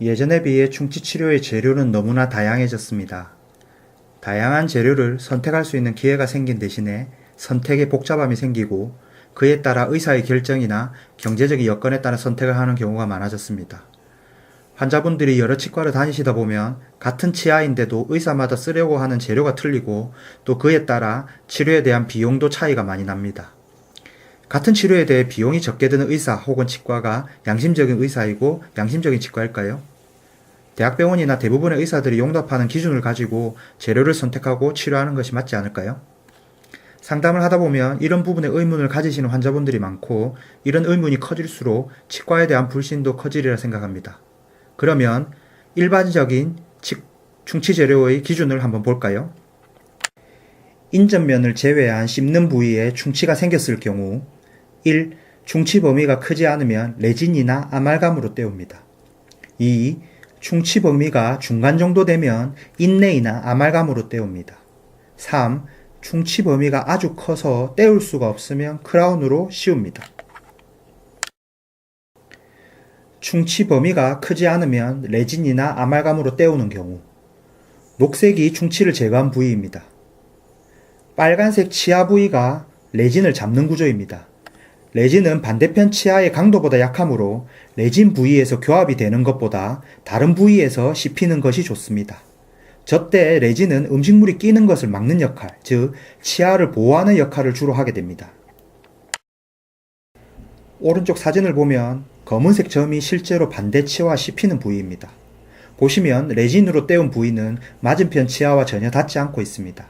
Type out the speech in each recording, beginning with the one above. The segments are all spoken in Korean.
예전에 비해 충치 치료의 재료는 너무나 다양해졌습니다. 다양한 재료를 선택할 수 있는 기회가 생긴 대신에 선택에 복잡함이 생기고 그에 따라 의사의 결정이나 경제적인 여건에 따라 선택을 하는 경우가 많아졌습니다. 환자분들이 여러 치과를 다니시다 보면 같은 치아인데도 의사마다 쓰려고 하는 재료가 틀리고 또 그에 따라 치료에 대한 비용도 차이가 많이 납니다. 같은 치료에 대해 비용이 적게 드는 의사 혹은 치과가 양심적인 의사이고 양심적인 치과일까요? 대학병원이나 대부분의 의사들이 용납하는 기준을 가지고 재료를 선택하고 치료하는 것이 맞지 않을까요? 상담을 하다 보면 이런 부분에 의문을 가지시는 환자분들이 많고 이런 의문이 커질수록 치과에 대한 불신도 커지리라 생각합니다. 그러면 일반적인 충치 재료의 기준을 한번 볼까요? 인전면을 제외한 씹는 부위에 충치가 생겼을 경우 1. 충치 범위가 크지 않으면 레진이나 아말감으로 때웁니다. 2. 충치 범위가 중간 정도 되면 인레이나 아말감으로 때웁니다. 3. 충치 범위가 아주 커서 때울 수가 없으면 크라운으로 씌웁니다. 충치 범위가 크지 않으면 레진이나 아말감으로 때우는 경우 녹색이 충치를 제거한 부위입니다. 빨간색 치아 부위가 레진을 잡는 구조입니다. 레진은 반대편 치아의 강도보다 약하므로 레진 부위에서 교합이 되는 것보다 다른 부위에서 씹히는 것이 좋습니다. 저때 레진은 음식물이 끼는 것을 막는 역할, 즉 치아를 보호하는 역할을 주로 하게 됩니다. 오른쪽 사진을 보면 검은색 점이 실제로 반대 치아와 씹히는 부위입니다. 보시면 레진으로 때운 부위는 맞은편 치아와 전혀 닿지 않고 있습니다.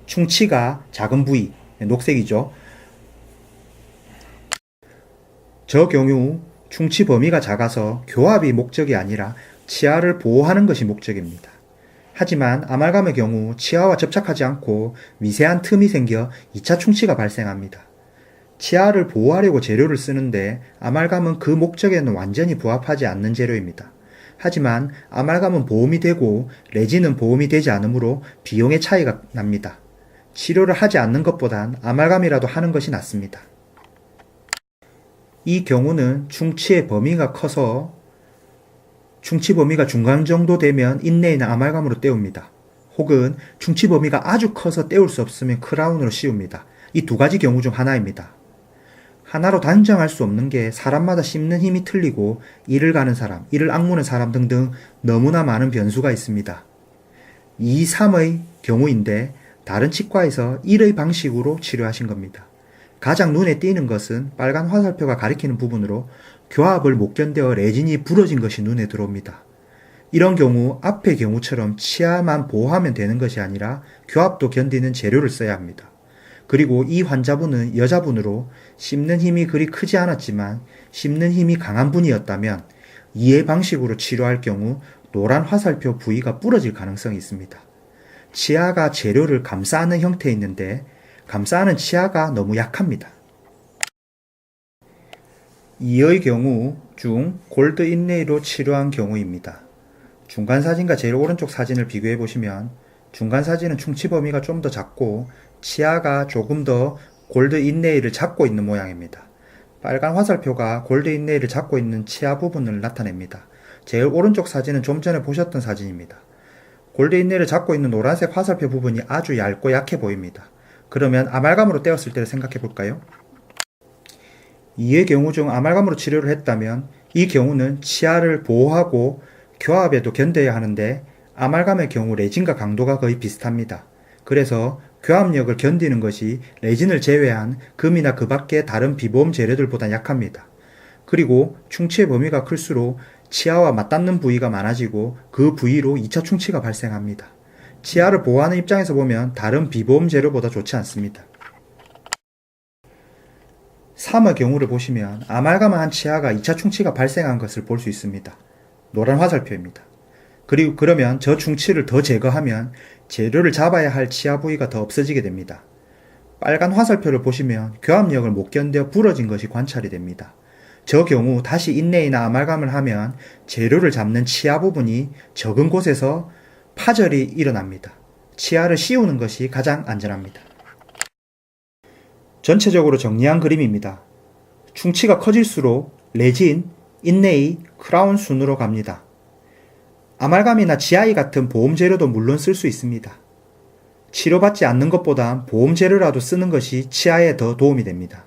충치가 작은 부위, 녹색이죠. 저 경우 충치 범위가 작아서 교합이 목적이 아니라 치아를 보호하는 것이 목적입니다. 하지만 아말감의 경우 치아와 접착하지 않고 미세한 틈이 생겨 2차 충치가 발생합니다. 치아를 보호하려고 재료를 쓰는데 아말감은 그 목적에는 완전히 부합하지 않는 재료입니다. 하지만 아말감은 보험이 되고 레진은 보험이 되지 않으므로 비용의 차이가 납니다. 치료를 하지 않는 것보단 아말감이라도 하는 것이 낫습니다. 이 경우는 충치의 범위가 커서 충치 범위가 중간 정도 되면 인레이나 아말감으로 때웁니다. 혹은 충치 범위가 아주 커서 때울 수 없으면 크라운으로 씌웁니다. 이 두 가지 경우 중 하나입니다. 하나로 단정할 수 없는 게 사람마다 씹는 힘이 틀리고 이를 가는 사람, 이를 악무는 사람 등등 너무나 많은 변수가 있습니다. 2, 3의 경우인데 다른 치과에서 1의 방식으로 치료하신 겁니다. 가장 눈에 띄는 것은 빨간 화살표가 가리키는 부분으로 교합을 못 견뎌 레진이 부러진 것이 눈에 들어옵니다. 이런 경우 앞의 경우처럼 치아만 보호하면 되는 것이 아니라 교합도 견디는 재료를 써야 합니다. 그리고 이 환자분은 여자분으로 씹는 힘이 그리 크지 않았지만 씹는 힘이 강한 분이었다면 2의 방식으로 치료할 경우 노란 화살표 부위가 부러질 가능성이 있습니다. 치아가 재료를 감싸는 형태에 있는데 감싸는 치아가 너무 약합니다. 2의 경우 중 골드 인레이로 치료한 경우입니다. 중간 사진과 제일 오른쪽 사진을 비교해 보시면 중간 사진은 충치 범위가 좀 더 작고 치아가 조금 더 골드 인레이를 잡고 있는 모양입니다. 빨간 화살표가 골드 인레이를 잡고 있는 치아 부분을 나타냅니다. 제일 오른쪽 사진은 좀 전에 보셨던 사진입니다. 골드 인레이를 잡고 있는 노란색 화살표 부분이 아주 얇고 약해 보입니다. 그러면 아말감으로 떼었을 때를 생각해 볼까요? 2의 경우 중 아말감으로 치료를 했다면 이 경우는 치아를 보호하고 교합에도 견뎌야 하는데 아말감의 경우 레진과 강도가 거의 비슷합니다. 그래서 교합력을 견디는 것이 레진을 제외한 금이나 그 밖의 다른 비보험 재료들보다 약합니다. 그리고 충치의 범위가 클수록 치아와 맞닿는 부위가 많아지고 그 부위로 2차 충치가 발생합니다. 치아를 보호하는 입장에서 보면 다른 비보험 재료보다 좋지 않습니다. 3의 경우를 보시면 아말감한 치아가 2차 충치가 발생한 것을 볼 수 있습니다. 노란 화살표입니다. 그리고 그러면 저 충치를 더 제거하면 재료를 잡아야 할 치아 부위가 더 없어지게 됩니다. 빨간 화살표를 보시면 교합력을 못 견뎌 부러진 것이 관찰이 됩니다. 저 경우 다시 인레이나 아말감을 하면 재료를 잡는 치아 부분이 적은 곳에서 파절이 일어납니다. 치아를 씌우는 것이 가장 안전합니다. 전체적으로 정리한 그림입니다. 충치가 커질수록 레진, 인레이, 크라운 순으로 갑니다. 아말감이나 GI 같은 보험 재료도 물론 쓸 수 있습니다. 치료받지 않는 것보단 보험 재료라도 쓰는 것이 치아에 더 도움이 됩니다.